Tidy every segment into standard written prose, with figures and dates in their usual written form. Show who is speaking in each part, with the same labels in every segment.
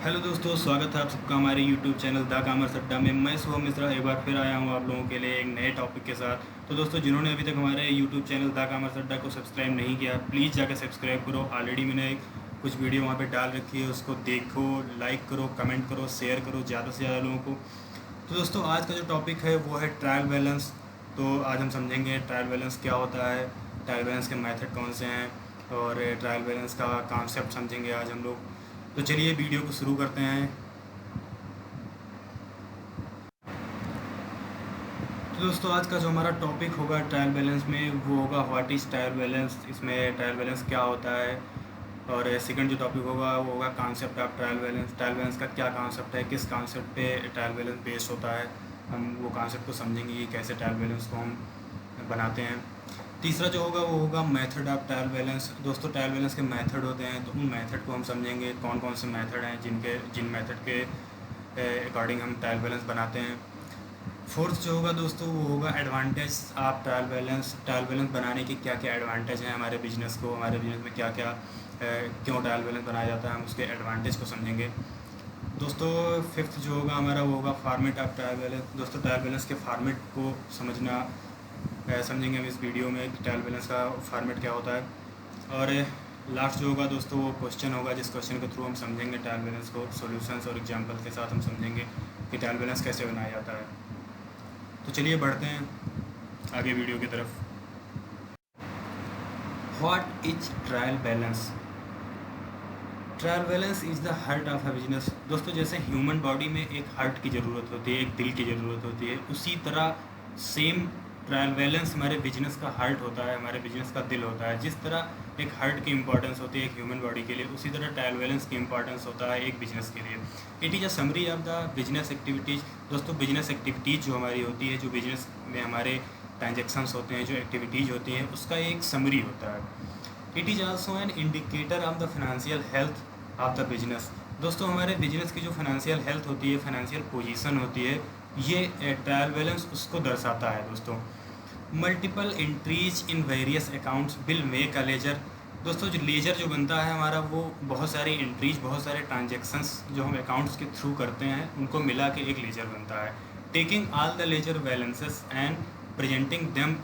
Speaker 1: Hello दोस्तों, स्वागत है आप सबका हमारे यूट्यूब चैनल द कॉमर्स अड्डा में। मैं शुभम मिश्रा एक बार फिर आया हूँ आप लोगों के लिए एक नए टॉपिक के साथ। तो दोस्तों, जिन्होंने अभी तक हमारे यूट्यूब चैनल द कॉमर्स अड्डा को सब्सक्राइब नहीं किया, प्लीज़ जाकर सब्सक्राइब करो। ऑलरेडी मैंने कुछ वीडियो वहाँ पे डाल रखी है, उसको देखो, लाइक करो, कमेंट करो, शेयर करो ज़्यादा से ज़्यादा लोगों को। तो दोस्तों, आज का जो टॉपिक है वो है ट्रायल बैलेंस। तो आज हम समझेंगे ट्रायल बैलेंस क्या होता है, ट्रायल बैलेंस के मेथड कौन से हैं और ट्रायल बैलेंस का कॉन्सेप्ट समझेंगे आज हम लोग। तो चलिए वीडियो को शुरू करते हैं। तो दोस्तों, आज का जो हमारा टॉपिक होगा ट्रायल बैलेंस में वो होगा व्हाट इज़ ट्रायल बैलेंस, इसमें ट्रायल बैलेंस क्या होता है। और सेकंड जो टॉपिक होगा वो होगा concept of trial balance, trial balance का क्या कॉन्सेप्ट है, किस कॉन्सेप्ट पे ट्रायल बैलेंस बेस्ड होता है। हम वो कॉन्सेप्ट को समझेंगे कि कैसे ट्रायल बैलेंस को हम बनाते हैं। तीसरा जो होगा वो होगा मेथड ऑफ ट्रायल बैलेंस। दोस्तों, ट्रायल बैलेंस के मेथड होते हैं, तो उन मेथड को हम समझेंगे, कौन कौन से मेथड हैं जिन मेथड के अकॉर्डिंग हम ट्रायल बैलेंस बनाते हैं। फोर्थ जो होगा दोस्तों वो होगा advantage of trial balance. Trial balance बनाने के क्या क्या एडवांटेज हैं हमारे बिजनेस को, हमारे बिजनेस में क्या क्या क्यों ट्रायल बैलेंस बनाया जाता है, हम उसके एडवांटेज को समझेंगे। दोस्तों, फिफ्थ जो होगा हमारा वो होगा फॉर्मेट ऑफ ट्रायल बैलेंस। दोस्तों, ट्रायल बैलेंस के फॉर्मेट को समझेंगे हम इस वीडियो में कि ट्रायल बैलेंस का फॉर्मेट क्या होता है। और लास्ट जो होगा दोस्तों वो क्वेश्चन होगा, जिस क्वेश्चन के थ्रू हम समझेंगे ट्रायल बैलेंस को, सॉल्यूशंस और एग्जांपल के साथ हम समझेंगे कि ट्रायल बैलेंस कैसे बनाया जाता है। तो चलिए बढ़ते हैं आगे वीडियो की तरफ। What is trial balance? Trial balance is the heart of a business. दोस्तों, जैसे ह्यूमन बॉडी में एक हार्ट की ज़रूरत होती है, एक दिल की ज़रूरत होती है, उसी तरह सेम ट्रायल बैलेंस हमारे बिजनेस का हार्ट होता है, हमारे बिजनेस का दिल होता है। जिस तरह एक हार्ट की इंपॉर्टेंस होती है एक ह्यूमन बॉडी के लिए, उसी तरह ट्रायल बैलेंस की इंपॉर्टेंस होता है एक बिजनेस के लिए। It is a summary of the business activities. दोस्तों, बिजनेस एक्टिविटीज़ जो हमारी होती है, जो बिजनेस में हमारे ट्रांजेक्शन्स होते हैं, जो एक्टिविटीज़ होती हैं, उसका एक समरी होता है। It is also an indicator of the financial health of the business. दोस्तों, हमारे बिजनेस की जो फाइनेंशियल हेल्थ होती है, फाइनेंशियल पोजीशन होती है, ये ट्रायल बैलेंस उसको दर्शाता है। दोस्तों, multiple entries in various accounts will make a ledger. दोस्तों, जो लेजर जो बनता है हमारा, वो बहुत सारी एंट्रीज, बहुत सारे ट्रांजेक्शन्स जो हम अकाउंट्स के थ्रू करते हैं उनको मिला के एक लेजर बनता है। Taking all the ledger balances and presenting them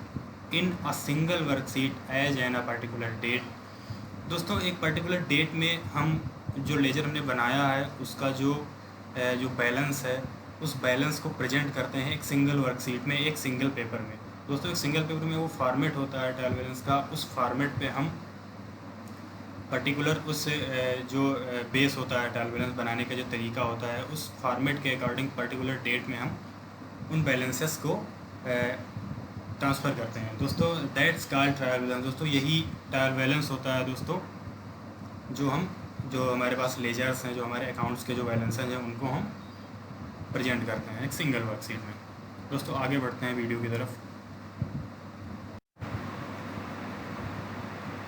Speaker 1: in a single worksheet as an a particular date. दोस्तों, एक पर्टिकुलर डेट में हम जो लेजर हमने बनाया है उसका जो बैलेंस है, उस बैलेंस को प्रेजेंट करते हैं एक सिंगल वर्कशीट में, एक सिंगल पेपर में। दोस्तों, एक सिंगल पेपर में वो फॉर्मेट होता है ट्रायल बैलेंस का, उस फॉर्मेट पे हम पर्टिकुलर उस जो बेस होता है ट्रायल बैलेंस बनाने का जो तरीका होता है, उस फॉर्मेट के अकॉर्डिंग पर्टिकुलर डेट में हम उन बैलेंसेस को ट्रांसफ़र करते हैं। दोस्तों, दैट्स कॉल्ड ट्रायल बैलेंस। दोस्तों, यही ट्रायल बैलेंस होता है दोस्तों, जो हमारे पास लेजर्स हैं, जो हमारे अकाउंट्स के जो बैलेंसेस हैं, उनको हम प्रेजेंट करते हैं एक सिंगल वर्कशीट में। दोस्तों, आगे बढ़ते हैं वीडियो की तरफ।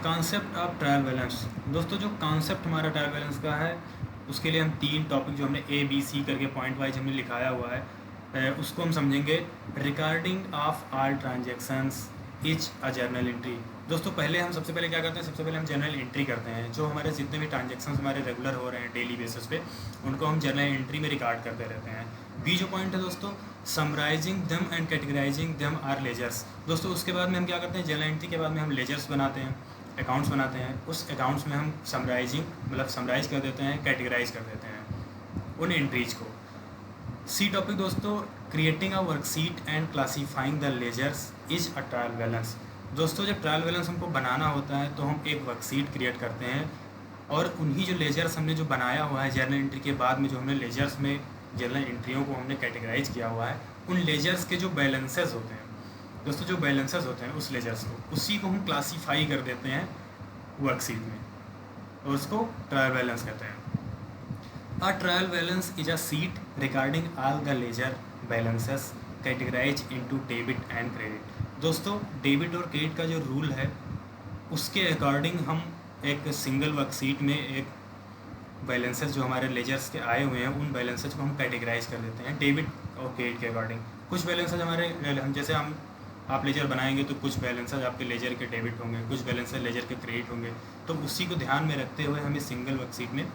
Speaker 1: Concept of trial balance. दोस्तों, जो कॉन्सेप्ट हमारा ट्रायल बैलेंस का है, उसके लिए हम 3 टॉपिक जो हमने ABC करके पॉइंट वाइज हमने लिखाया हुआ है, उसको हम समझेंगे। Recording of all transactions is a journal entry. दोस्तों, सबसे पहले क्या करते हैं, सबसे पहले हम जर्नल एंट्री करते हैं। जो हमारे जितने भी ट्रांजेक्शन्स हमारे रेगुलर हो रहे हैं डेली बेसिस पे, उनको हम जर्नल एंट्री में रिकॉर्ड करते रहते हैं। बी जो पॉइंट है दोस्तों, summarising them and categorising them are ledgers. दोस्तों, उसके बाद में हम क्या करते हैं, जर्नल एंट्री के बाद में हम लेजर्स बनाते हैं, अकाउंट्स बनाते हैं। उस अकाउंट्स में हम समराइज कर देते हैं, कैटेगराइज कर देते हैं उन एंट्रीज को। सी टॉपिक दोस्तों, creating a worksheet and classifying the ledgers is a trial balance. दोस्तों, जब ट्रायल बैलेंस हमको बनाना होता है तो हम एक वर्कशीट क्रिएट करते हैं, और उन्हीं जो लेजर्स हमने जो बनाया हुआ है जर्नल एंट्री के बाद में, जो हमने लेजर्स में जर्नल एंट्रियों को हमने कैटेगराइज किया हुआ है, उन लेजर्स के जो बैलेंसेस होते हैं दोस्तों, जो बैलेंसेस होते हैं उस लेजर्स को, उसी को हम क्लासीफाई कर देते हैं वर्कशीट में, और उसको ट्रायल बैलेंस कहते हैं। A trial balance is a sheet recording all the ledger balances categorized into debit and credit। दोस्तों, डेबिट और क्रेडिट का जो रूल है, उसके अकॉर्डिंग हम एक सिंगल वर्कशीट में एक बैलेंसेस जो हमारे लेजर्स के आए हुए हैं, उन बैलेंसेस को हम कैटेगराइज कर देते हैं डेबिट और क्रेडिट के अकॉर्डिंग। कुछ बैलेंसेस आप लेजर बनाएंगे तो कुछ बैलेंसेस आपके लेजर के डेबिट होंगे, कुछ बैलेंसेस लेजर के क्रेडिट होंगे। तो उसी को ध्यान में रखते हुए हमें सिंगल वर्कशीट में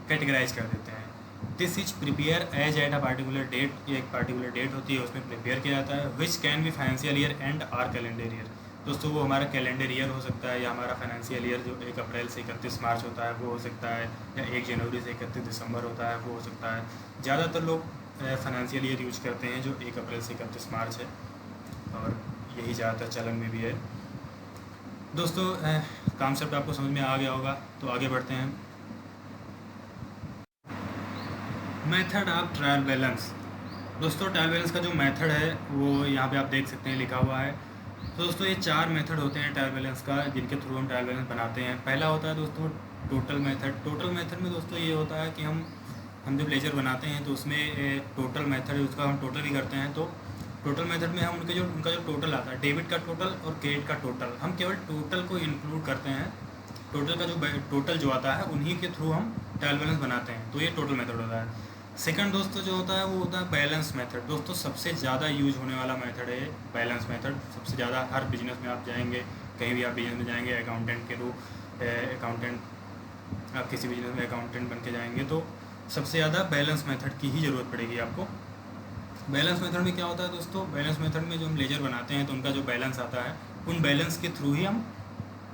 Speaker 1: कैटेगराइज कर देते हैं। This is prepare as at a particular date, ये एक पार्टिकुलर डेट होती है उसमें प्रिपेयर किया जाता है। Which can be financial year end or calendar year. दोस्तों वो हमारा कैलेंडर ईयर हो सकता है या हमारा फाइनेंशियल ईयर जो 1 अप्रैल से 31 मार्च होता है वो हो सकता है, या 1 जनवरी से 31 दिसंबर होता है वो हो सकता है। ज़्यादातर लोग फाइनेंशियल ईयर यूज करते हैं जो 1 अप्रैल से 31 मार्च है, और यही ज़्यादातर चलन में भी है। दोस्तों कॉन्सेप्ट आपको समझ में आ गया होगा, तो आगे बढ़ते हैं। Method of trial balance. दोस्तों ट्रायल बैलेंस का जो मेथड है वो यहाँ पे आप देख सकते हैं लिखा हुआ है। तो दोस्तों ये 4 मेथड होते हैं ट्रायल बैलेंस का जिनके थ्रू हम ट्रायल बैलेंस बनाते हैं। पहला होता है दोस्तों टोटल मेथड। टोटल मेथड में दोस्तों ये होता है कि हम जब लेजर बनाते हैं तो उसमें टोटल मेथड है उसका हम टोटल भी करते हैं। तो टोटल मेथड में हम उनका जो टोटल आता है, डेबिट का टोटल और क्रेडिट का टोटल, हम केवल टोटल को इंक्लूड करते हैं। टोटल का जो टोटल जो आता है उन्हीं के थ्रू हम ट्रायल बैलेंस बनाते हैं। तो ये टोटल मेथड होता है। सेकंड दोस्तों जो होता है वो होता है बैलेंस मेथड। दोस्तों सबसे ज़्यादा यूज होने वाला मेथड है बैलेंस मेथड। सबसे ज़्यादा हर बिजनेस में आप जाएंगे, कहीं भी आप बिजनेस में जाएंगे अकाउंटेंट के रूप अकाउंटेंट आप किसी बिजनेस में अकाउंटेंट बन के जाएंगे तो सबसे ज़्यादा बैलेंस मेथड की ही ज़रूरत पड़ेगी आपको। बैलेंस मेथड में क्या होता है दोस्तों, बैलेंस मेथड में जो हम लेजर बनाते हैं तो उनका जो बैलेंस आता है उन बैलेंस के थ्रू ही हम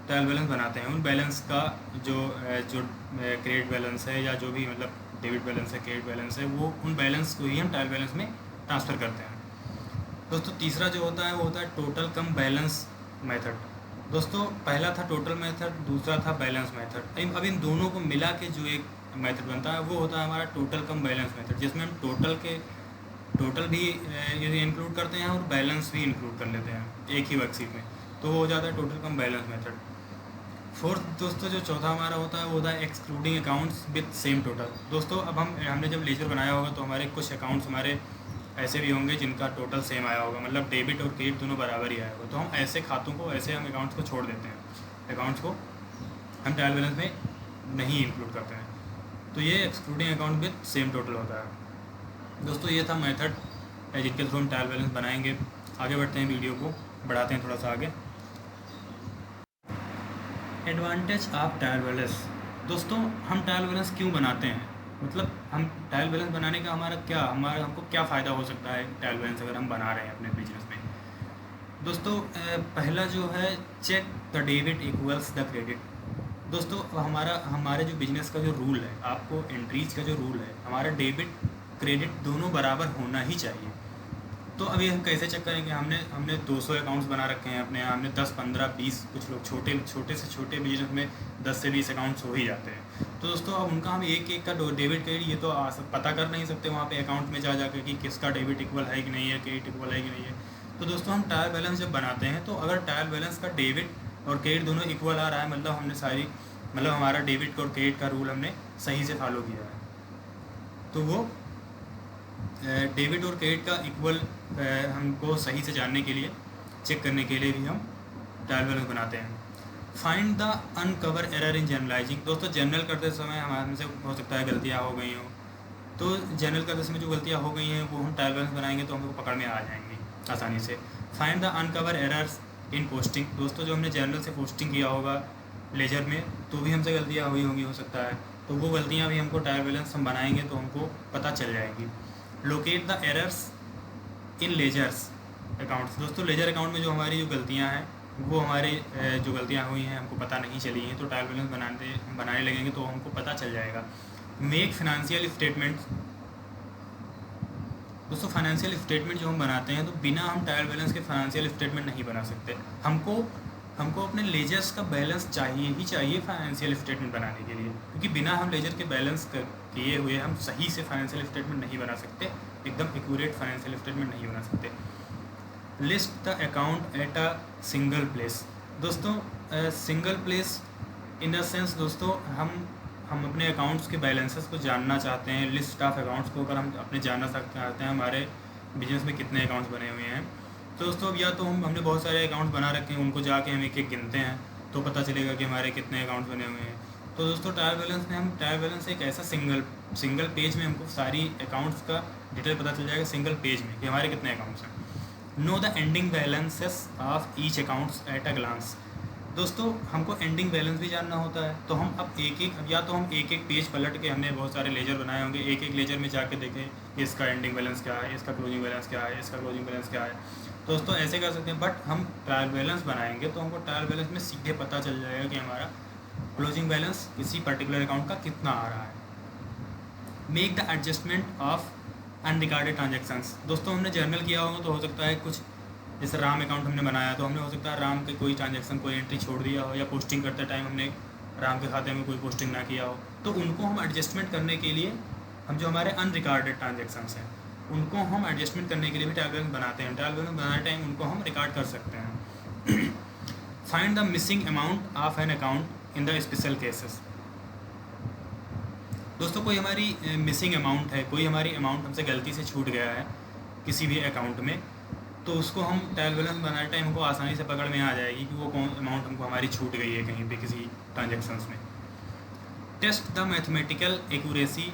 Speaker 1: ट्रायल बैलेंस बनाते हैं। उन बैलेंस का जो क्रेडिट बैलेंस है या जो भी मतलब डेबिट बैलेंस है, क्रेडिट बैलेंस है, वो उन बैलेंस को ही हम ट्रायल बैलेंस में ट्रांसफ़र करते हैं। दोस्तों तीसरा जो होता है वो होता है टोटल कम बैलेंस मेथड। दोस्तों पहला था टोटल मेथड, दूसरा था बैलेंस मेथड। अब इन दोनों को मिला के जो एक मेथड बनता है वो होता है हमारा टोटल कम बैलेंस मेथड, जिसमें हम टोटल भी इंक्लूड करते हैं और बैलेंस भी इंक्लूड कर लेते हैं एक ही वर्कशीट में, तो वो हो जाता है टोटल कम बैलेंस मेथड। फोर्थ दोस्तों जो चौथा हमारा होता है वो होता है excluding accounts with same total. दोस्तों अब हमने जब लेजर बनाया होगा तो हमारे कुछ अकाउंट्स हमारे ऐसे भी होंगे जिनका टोटल सेम आया होगा, मतलब डेबिट और क्रेडिट दोनों बराबर ही आया होगा, तो हम ऐसे खातों को ऐसे हम अकाउंट्स को छोड़ देते हैं, अकाउंट्स को हम ट्रायल बैलेंस में नहीं इंक्लूड करते हैं। तो ये excluding account with same total होता है। दोस्तों ये था मेथड जिनके थ्रू हम ट्रायल बैलेंस बनाएंगे। आगे बढ़ते हैं, वीडियो को बढ़ाते हैं थोड़ा सा आगे। Advantage of trial balance. दोस्तों हम ट्रायल बैलेंस क्यों बनाते हैं, मतलब हम ट्रायल बैलेंस बनाने का हमको क्या फ़ायदा हो सकता है ट्रायल बैलेंस अगर हम बना रहे हैं अपने बिजनेस में। दोस्तों पहला जो है check the debit equals the credit. दोस्तों हमारे जो बिजनेस का जो रूल है, आपको एंट्रीज का जो रूल है, हमारा डेबिट क्रेडिट दोनों बराबर होना ही चाहिए। तो अभी हम कैसे चेक करेंगे, हमने 200 अकाउंट्स बना रखे हैं अपने यहाँ, हमने 10, 15, 20, कुछ लोग छोटे से छोटे बिजनेस में 10 से 20 अकाउंट्स हो ही जाते हैं। तो दोस्तों अब उनका हम एक का डेबिट क्रेडिट ये तो पता कर नहीं सकते वहाँ पे अकाउंट में जा कर कि किसका डेबिट इक्वल है कि नहीं है, क्रेडिट इक्वल है कि नहीं है। तो दोस्तों हम ट्रायल बैलेंस जब बनाते हैं तो अगर ट्रायल बैलेंस का डेबिट और क्रेडिट दोनों इक्वल आ रहा है, मतलब हमारा डेबिट और क्रेडिट का रूल हमने सही से फॉलो किया है, तो वो डेबिट और क्रेडिट का इक्वल हमको सही से जानने के लिए, चेक करने के लिए भी हम ट्रायल बैलेंस बनाते हैं। Find the uncover error in generalising. दोस्तों जनरल करते समय हमारे से हो सकता है गलतियाँ हो गई हों, तो जनरल करते समय जो गलतियाँ हो गई हैं वो हम ट्रायल बैलेंस बनाएंगे तो हमको पकड़ में आ जाएंगी आसानी से। Find the uncover errors in posting. दोस्तों जो हमने जनरल से पोस्टिंग किया होगा लेजर में तो भी हमसे गलतियाँ हुई होंगी हो सकता है, तो वो गलतियाँ भी हमको ट्रायल बैलेंस हम बनाएंगे तो हमको पता चल जाएगी। Locate the errors in ledgers accounts. दोस्तों लेजर अकाउंट में जो हमारी जो गलतियाँ हैं वो हमारे जो गलतियाँ हुई हैं हमको पता नहीं चली हैं, तो ट्रायल बैलेंस बनाने लगेंगे तो हमको पता चल जाएगा। Make financial statements. दोस्तों फाइनेंशियल स्टेटमेंट जो हम बनाते हैं तो बिना हम ट्रायल बैलेंस के फाइनेंशियल स्टेटमेंट नहीं बना सकते। हमको अपने लेजर्स का बैलेंस चाहिए ही चाहिए फाइनेंशियल स्टेटमेंट बनाने के लिए, क्योंकि बिना हम लेजर के बैलेंस किए हुए हम सही से फाइनेंशियल स्टेटमेंट नहीं बना सकते, एकदम एक्यूरेट फाइनेंशियल स्टेटमेंट नहीं बना सकते। List the account at a single place. दोस्तों single place in the sense दोस्तों हम अपने अकाउंट्स के बैलेंसेस को जानना चाहते हैं, लिस्ट ऑफ अकाउंट्स को अगर हम अपने जानना चाहते हैं हमारे बिजनेस में कितने अकाउंट्स बने हुए हैं, तो दोस्तों अब या तो हमने बहुत सारे अकाउंट बना रखे हैं, उनको जाके हम एक एक गिनते हैं तो पता चलेगा कि हमारे कितने अकाउंट्स बने हुए हैं। तो दोस्तों ट्रायल बैलेंस एक ऐसा सिंगल पेज में हमको सारी अकाउंट्स का डिटेल पता चल जाएगा सिंगल पेज में कि हमारे कितने अकाउंट्स हैं। Know the ending balances of each accounts at a glance. दोस्तों हमको एंडिंग बैलेंस भी जानना होता है, तो हम अब या तो हम एक एक पेज पलट के, हमने बहुत सारे लेजर बनाए होंगे, एक एक लेजर में जाके देखें कि इसका एंडिंग बैलेंस क्या है, इसका क्लोजिंग बैलेंस क्या है, इसका क्लोजिंग बैलेंस क्या है। दोस्तों ऐसे कर सकते हैं, बट हम ट्रायल बैलेंस बनाएंगे तो हमको ट्रायल बैलेंस में सीधे पता चल जाएगा कि हमारा क्लोजिंग बैलेंस किसी पर्टिकुलर अकाउंट का कितना आ रहा है। Make the adjustment of unrecorded transactions. दोस्तों हमने जर्नल किया होगा तो हो सकता है कुछ, जैसे राम अकाउंट हमने बनाया तो हमने हो सकता है राम के कोई ट्रांजेक्शन, कोई एंट्री छोड़ दिया हो, या पोस्टिंग करते टाइम हमने राम के खाते में कोई पोस्टिंग ना किया हो, तो उनको हम एडजस्टमेंट करने के लिए हम जो हमारे अनरिकॉर्डेड ट्रांजेक्शन्स हैं उनको हम एडजस्टमेंट करने के लिए भी ट्रायल बैलेंस बनाते हैं। ट्रायल बैलेंस बनाने टाइम उनको हम रिकॉर्ड कर सकते हैं। Find the missing amount of an account in the special cases. दोस्तों कोई हमारी मिसिंग अमाउंट है, कोई हमारी अमाउंट हमसे गलती से छूट गया है किसी भी अकाउंट में, तो उसको हम ट्रायल बैलेंस बनाने टाइम हमको आसानी से पकड़ में आ जाएगी कि वो कौन अमाउंट हमको हमारी छूट गई है कहीं पे किसी ट्रांजेक्शन्स में। Test the mathematical accuracy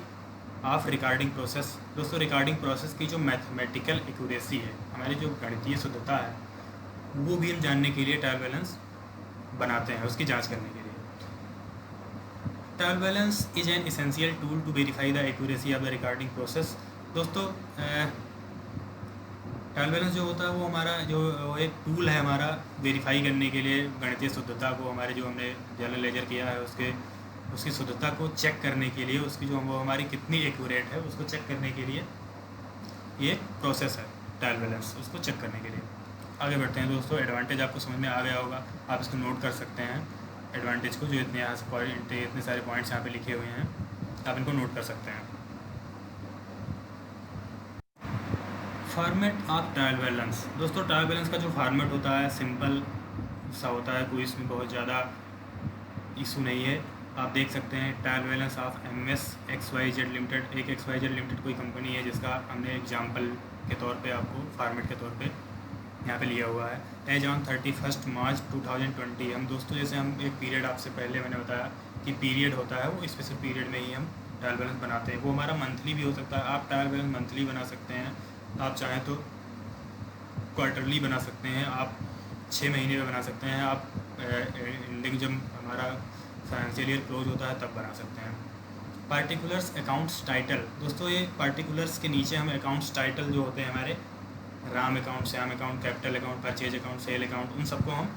Speaker 1: of recording process. दोस्तों रिकॉर्डिंग प्रोसेस की जो मैथमेटिकल एक्यूरेसी है, हमारी जो गणितीय शुद्धता है, वो भी हम जानने के लिए ट्रायल बैलेंस बनाते हैं, उसकी जाँच करने के लिए। Trial balance is an essential tool to verify the accuracy of the recording process. दोस्तों ट्रायल बैलेंस जो होता है वो हमारा जो एक टूल है हमारा वेरीफाई करने के लिए गणितीय शुद्धता को, हमारे जो हमने जर्नल लेजर किया है उसकी शुद्धता को चेक करने के लिए, उसकी जो वो हमारी कितनी एक्यूरेट है उसको चेक करने के लिए ये प्रोसेस है ट्रायल बैलेंस, उसको चेक करने के लिए। आगे बढ़ते हैं दोस्तों। एडवांटेज आपको समझ में आ गया होगा, आप इसको नोट कर सकते हैं एडवांटेज को, जो इतने यहाँ से पॉइंट, इतने सारे पॉइंट्स यहाँ पे लिखे हुए हैं, आप इनको नोट कर सकते हैं। Format of trial balance. दोस्तों ट्रायल बैलेंस का जो फॉर्मेट होता है सिंपल सा होता है, कोई इसमें बहुत ज़्यादा इशू नहीं है। आप देख सकते हैं trial balance of MS-XYZ limited. एक XYZ लिमिटेड कोई कंपनी है जिसका हमने एग्जांपल के तौर पे आपको फॉर्मेट के तौर पे यहाँ पे लिया हुआ है। एज ऑन 31 मार्च 2020। हम दोस्तों जैसे हम एक पीरियड, आपसे पहले मैंने बताया कि पीरियड होता है, वो स्पेशल पीरियड में ही हम ट्रायल बैलेंस बनाते हैं। वो हमारा मंथली भी हो सकता है, आप ट्रायल बैलेंस मंथली बना सकते हैं, आप चाहें तो क्वार्टरली बना सकते हैं, आप 6 महीने में बना सकते हैं, आप एंडिंग जब हमारा फाइनेंशियल ईयर क्लोज होता है तब बना सकते हैं। Particulars accounts title. दोस्तों ये पार्टिकुलर्स के नीचे हम अकाउंट्स टाइटल जो होते हैं हमारे, Ram account, Shyam account, capital account, purchase account, sale account, उन सबको हम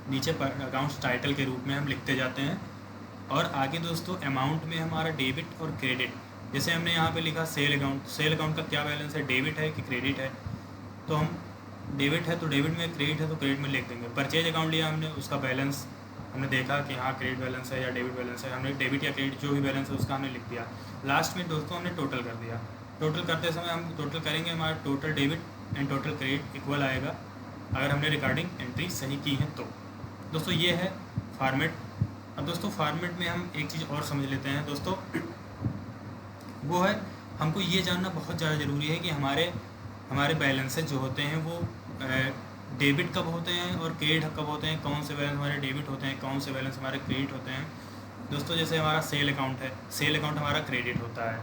Speaker 1: नीचे अकाउंट्स टाइटल के रूप में हम लिखते जाते हैं। और आगे दोस्तों अमाउंट में हमारा डेबिट और क्रेडिट, जैसे हमने यहाँ पे लिखा सेल अकाउंट, सेल अकाउंट का क्या बैलेंस है, डेबिट है कि क्रेडिट है, तो हम डेबिट है तो डेबिट में, क्रेडिट है तो क्रेडिट में लिख देंगे। परचेज अकाउंट लिया हमने, उसका बैलेंस हमने देखा कि हाँ क्रेडिट बैलेंस है या डेबिट बैलेंस है, हमने डेबिट या क्रेडिट जो भी बैलेंस है उसका हमने लिख दिया। लास्ट में दोस्तों हमने टोटल कर दिया। टोटल करते समय हम टोटल करेंगे, हमारा total debit and total credit equal आएगा अगर हमने रिकॉर्डिंग एंट्री सही की है तो। दोस्तों ये है फॉर्मेट। अब दोस्तों फॉर्मेट में हम एक चीज़ और समझ लेते हैं दोस्तों, वो है हमको ये जानना बहुत ज़्यादा ज़रूरी है कि हमारे बैलेंसेज जो होते हैं वो डेबिट कब होते हैं और क्रेडिट कब होते हैं, कौन से बैलेंस हमारे डेबिट होते हैं, कौन से बैलेंस हमारे क्रेडिट होते हैं। दोस्तों जैसे हमारा सेल अकाउंट है, सेल अकाउंट हमारा क्रेडिट होता है।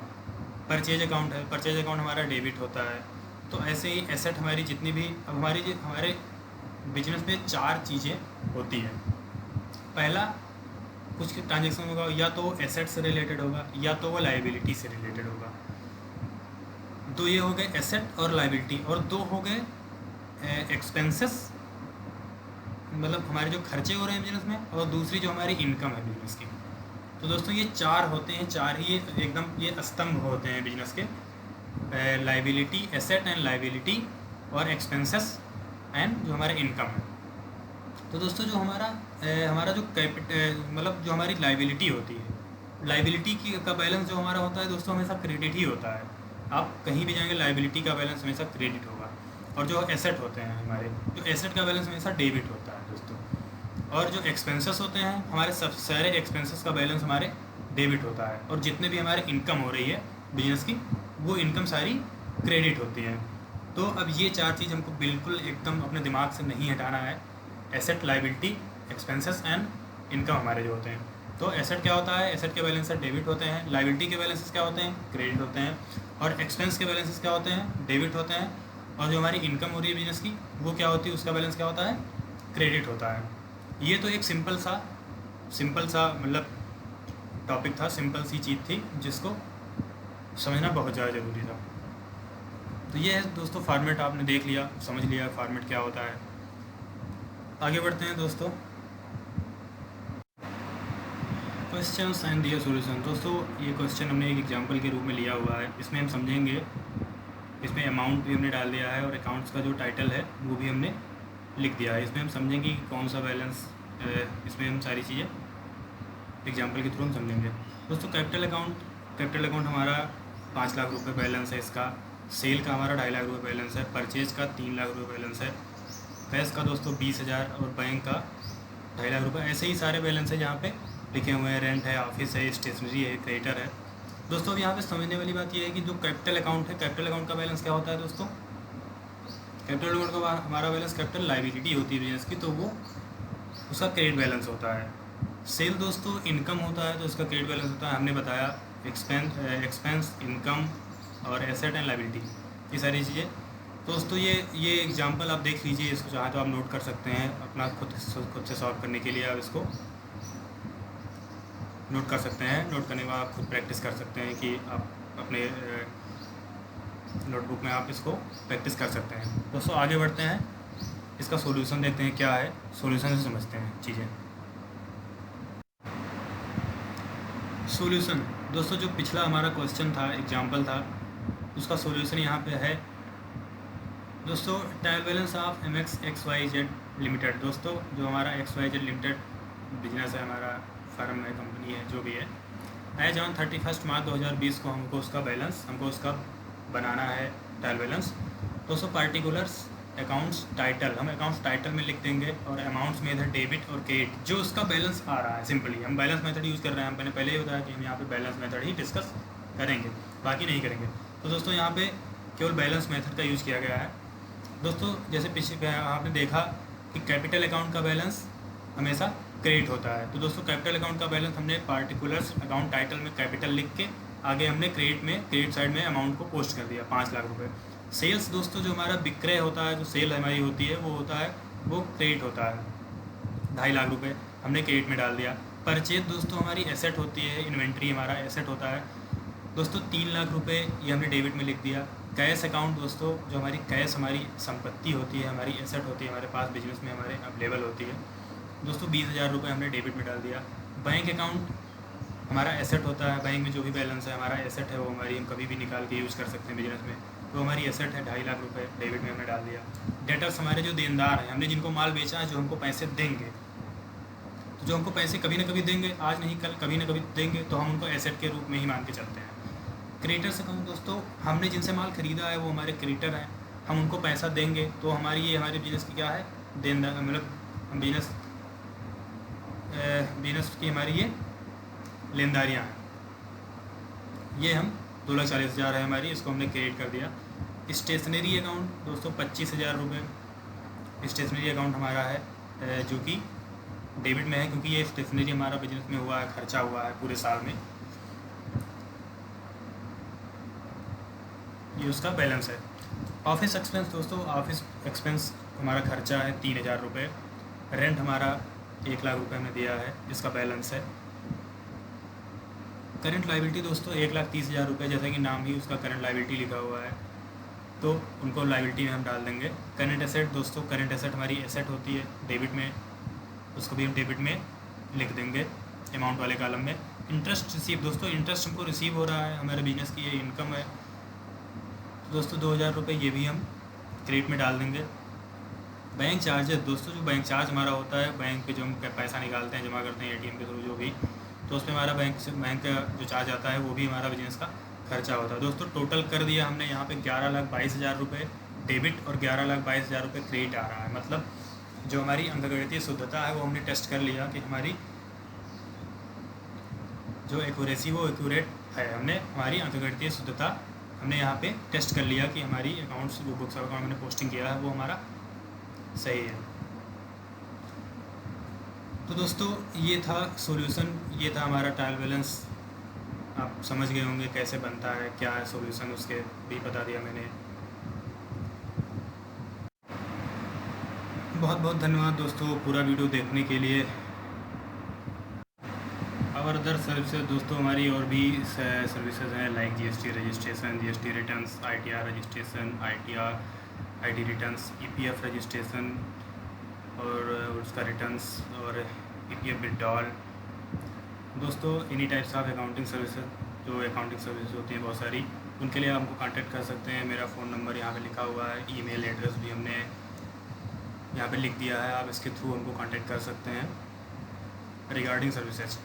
Speaker 1: परचेज अकाउंट है, परचेज अकाउंट हमारा डेबिट होता है। तो ऐसे ही एसेट हमारी जितनी भी, अब हमारे बिजनेस में 4 चीज़ें होती हैं। पहला, कुछ ट्रांजेक्शन होगा या तो एसेट से रिलेटेड होगा या तो वो लाइबिलिटी से रिलेटेड होगा। 2 ये हो गए एसेट और लाइबिलिटी, और 2 हो गए एक्सपेंसेस, मतलब हमारे जो खर्चे हो रहे हैं बिजनेस में, और दूसरी जो हमारी इनकम है बिजनेस की। तो दोस्तों ये 4 होते हैं, 4 ही एकदम ये स्तंभ होते हैं बिजनेस के, लाइबिलिटी, एसेट एंड लाइबिलिटी, और एक्सपेंसेस एंड जो हमारे इनकम है। तो दोस्तों जो हमारा जो मतलब जो हमारी लाइबिलिटी होती है, लाइबिलिटी का बैलेंस जो हमारा होता है दोस्तों हमेशा क्रेडिट ही होता है। आप कहीं भी जाएंगे लाइबिलिटी का बैलेंस हमेशा क्रेडिट होगा। और जो एसेट होते हैं हमारे, जो एसेट का बैलेंस हमेशा डेबिट होता है दोस्तों। और जो एक्सपेंसेस होते हैं हमारे, सब सारे एक्सपेंसेस का बैलेंस हमारे डेबिट होता है। और जितने भी हमारे इनकम हो रही है बिजनेस की, वो इनकम सारी क्रेडिट होती है। तो अब ये 4 चीज़ हमको बिल्कुल एकदम अपने दिमाग से नहीं हटाना है। Asset, liability, expenses and income हमारे जो होते हैं। तो एसेट क्या होता है, एसेट के बैलेंस डेबिट होते हैं। लाइबिलिटी के बैलेंसेस क्या होते हैं, क्रेडिट होते हैं। और एक्सपेंस के बैलेंसेस क्या होते हैं, डेबिट होते हैं। और जो हमारी इनकम हो रही है बिजनेस की, वो क्या होती है, उसका बैलेंस क्या होता है, क्रेडिट होता है। ये तो एक सिंपल सा मतलब टॉपिक था, सिंपल सी चीज़ थी जिसको समझना बहुत ज़्यादा ज़रूरी था। तो ये है दोस्तों फॉर्मेट, आपने देख लिया, समझ लिया फॉर्मेट क्या होता है। आगे बढ़ते हैं दोस्तों। Question and their solution. दोस्तों ये क्वेश्चन हमने एक एग्जांपल के रूप में लिया हुआ है, इसमें हम समझेंगे, इसमें अमाउंट भी हमने डाल दिया है और अकाउंट्स का जो टाइटल है वो भी हमने लिख दिया है। इसमें हम समझेंगे कि कौन सा बैलेंस, इसमें हम सारी चीज़ें एग्जांपल के थ्रू हम समझेंगे। दोस्तों कैपिटल अकाउंट हमारा 5 लाख रुपए बैलेंस है इसका। सेल का हमारा 2.5 लाख रुपए बैलेंस है। परचेज का 3 लाख रुपए बैलेंस है। फैस का दोस्तों 20,000 और बैंक का 2.5 लाख रुपए। ऐसे ही सारे बैलेंस है जहाँ पे लिखे हुए हैं। रेंट है, ऑफिस है, स्टेशनरी है, क्रेडिटर है। दोस्तों अब यहाँ पे समझने वाली बात यह है कि जो कैपिटल अकाउंट है, कैपिटल अकाउंट का बैलेंस क्या होता है दोस्तों? कैपिटल अकाउंट का हमारा बैलेंस कैपिटल लाइबिलिटी होती है बिजनेस की, तो वो उसका क्रेडिट बैलेंस होता है। सेल दोस्तों इनकम होता है तो उसका क्रेडिट बैलेंस होता है। हमने बताया एक्सपेंस, इनकम और एसेट एंड लाइबिलिटी, ये सारी चीज़ें। दोस्तों ये एग्जांपल आप देख लीजिए, इसको चाहे तो आप नोट कर सकते हैं अपना खुद से सॉल्व करने के लिए। आप इसको नोट कर सकते हैं। नोट करने के बाद आप खुद प्रैक्टिस कर सकते हैं कि आप अपने नोटबुक में आप इसको प्रैक्टिस कर सकते हैं। दोस्तों आगे बढ़ते हैं, इसका सॉल्यूशन देखते हैं क्या है, सॉल्यूशन से समझते हैं चीज़ें। सॉल्यूशन दोस्तों जो पिछला हमारा क्वेश्चन था, एग्जांपल था, उसका सॉल्यूशन यहाँ पे है दोस्तों। Trial balance of MXXYZ limited. दोस्तों जो हमारा XYZ लिमिटेड बिजनेस है, हमारा फर्म है, कंपनी है, जो भी है, एज ऑन 31 मार्च 2020 को हमको उसका बनाना है ट्रायल बैलेंस। दोस्तों पार्टिकुलर्स अकाउंट्स टाइटल, हम अकाउंट्स टाइटल में लिख देंगे और अमाउंट्स में इधर डेबिट और क्रेडिट जो उसका बैलेंस आ रहा है। सिंपली हम बैलेंस मेथड यूज़ कर रहे हैं। मैंने पहले ही बताया कि हम यहाँ पे बैलेंस मेथड ही डिस्कस करेंगे, बाकी नहीं करेंगे। तो दोस्तों यहाँ पे केवल बैलेंस मेथड का यूज़ किया गया है। दोस्तों जैसे पीछे आपने देखा कि कैपिटल अकाउंट का बैलेंस हमेशा क्रेडिट होता है। तो दोस्तों कैपिटल अकाउंट का बैलेंस हमने पार्टिकुलर्स अकाउंट टाइटल में कैपिटल लिख के आगे हमने क्रेडिट साइड में अमाउंट को पोस्ट कर दिया, 5 लाख रुपये। सेल्स दोस्तों जो हमारा विक्रय होता है, जो सेल हमारी होती है, वो क्रेडिट होता है, 2.5 लाख रुपये हमने क्रेडिट में डाल दिया। परचेज दोस्तों हमारी एसेट होती है, इन्वेंट्री हमारा एसेट होता है। दोस्तों 3 लाख रुपये ये हमने डेबिट में लिख दिया। कैश अकाउंट दोस्तों जो हमारी कैश हमारी संपत्ति होती है, हमारी एसेट होती है, हमारे पास बिजनेस में हमारे अवेलेबल होती है। दोस्तों 20,000 रुपये हमने डेबिट में डाल दिया। बैंक अकाउंट हमारा एसेट होता है, बैंक में जो भी बैलेंस है हमारा एसेट है, वो हमारी हम कभी भी निकाल के यूज़ कर सकते हैं बिजनेस में, तो हमारी एसेट है, 2.5 लाख रुपये डेबिट में हमने डाल दिया। डेटर्स हमारे जो देनदार हैं, हमने जिनको माल बेचा है, जो हमको पैसे देंगे, तो जो हमको पैसे कभी ना कभी देंगे, आज नहीं कल कभी ना कभी देंगे, तो हम उनको एसेट के रूप में ही मान के चलते हैं। क्रेडिटर्स अकाउंट दोस्तों हमने जिनसे माल खरीदा है वो हमारे क्रेडिटर हैं, हम उनको पैसा देंगे, तो हमारे बिजनेस की क्या है, देनदार, मतलब हम बिजनेस की हमारी ये लेनदारियाँ हैं। ये हम 2,40,000 है हमारी, इसको हमने क्रेडिट कर दिया। स्टेशनरी अकाउंट दोस्तों 25,000 रुपये स्टेशनरी अकाउंट हमारा है, जो कि डेबिट में है, क्योंकि ये स्टेशनरी हमारा बिजनेस में हुआ है, खर्चा हुआ है पूरे साल में, ये उसका बैलेंस है। ऑफिस एक्सपेंस दोस्तों, ऑफिस एक्सपेंस हमारा खर्चा है 3,000 रुपये। रेंट हमारा 1 लाख रुपये हमने दिया है, इसका बैलेंस है। करंट लाइबिलिटी दोस्तों 1,30,000 रुपये, जैसा कि नाम ही उसका करंट लाइबिलिटी लिखा हुआ है, तो उनको लाइबिलिटी में हम डाल देंगे। करंट एसेट दोस्तों, करंट एसेट हमारी एसेट होती है डेबिट में, उसको भी हम डेबिट में लिख देंगे अमाउंट वाले कॉलम में। इंटरेस्ट रिसीव दोस्तों, इंटरेस्ट हमको रिसीव हो रहा है, हमारे बिजनेस की ये इनकम है, तो दोस्तों 2,000 रुपये ये भी हम क्रेडिट में डाल देंगे। बैंक चार्जेस दोस्तों, जो बैंक चार्ज हमारा होता है, बैंक पे जो हम पैसा निकालते हैं, जमा करते हैं ATM के थ्रू जो भी, तो उसमें हमारा बैंक का जो चार्ज आता है वो भी हमारा बिजनेस का खर्चा होता है। दोस्तों टोटल कर दिया हमने यहाँ पे 11,22,000 रुपये डेबिट और 11,22,000 रुपये क्रेडिट आ रहा है। मतलब जो हमारी अंकगणितीय शुद्धता है वो हमने टेस्ट कर लिया कि हमारी जो एक्यूरेसी वो एक्यूरेट है। हमने हमारी अंकगणितीय शुद्धता हमने यहाँ पे टेस्ट कर लिया कि हमारी अकाउंट्स जो बुक्स ऑफ अकाउंट हमने पोस्टिंग किया है वो हमारा सही है। तो दोस्तों ये था सॉल्यूशन, ये था हमारा ट्रायल बैलेंस। आप समझ गए होंगे कैसे बनता है, क्या है सॉल्यूशन, उसके भी बता दिया मैंने। बहुत बहुत धन्यवाद दोस्तों पूरा वीडियो देखने के लिए। और अदर सर्विसेज दोस्तों, हमारी और भी सर्विसेज हैं like GST registration, GST returns, ITR registration, IT returns, EPF registration और उसका रिटर्न्स और ईपीएफ विड्रॉल। दोस्तों any types of accounting services, जो अकाउंटिंग सर्विसेज होती हैं बहुत सारी, उनके लिए हमको कांटेक्ट कर सकते हैं। मेरा फ़ोन नंबर यहाँ पे लिखा हुआ है, ईमेल एड्रेस भी हमने यहाँ पे लिख दिया है, आप इसके थ्रू हमको कांटेक्ट कर सकते हैं रिगार्डिंग सर्विसेज।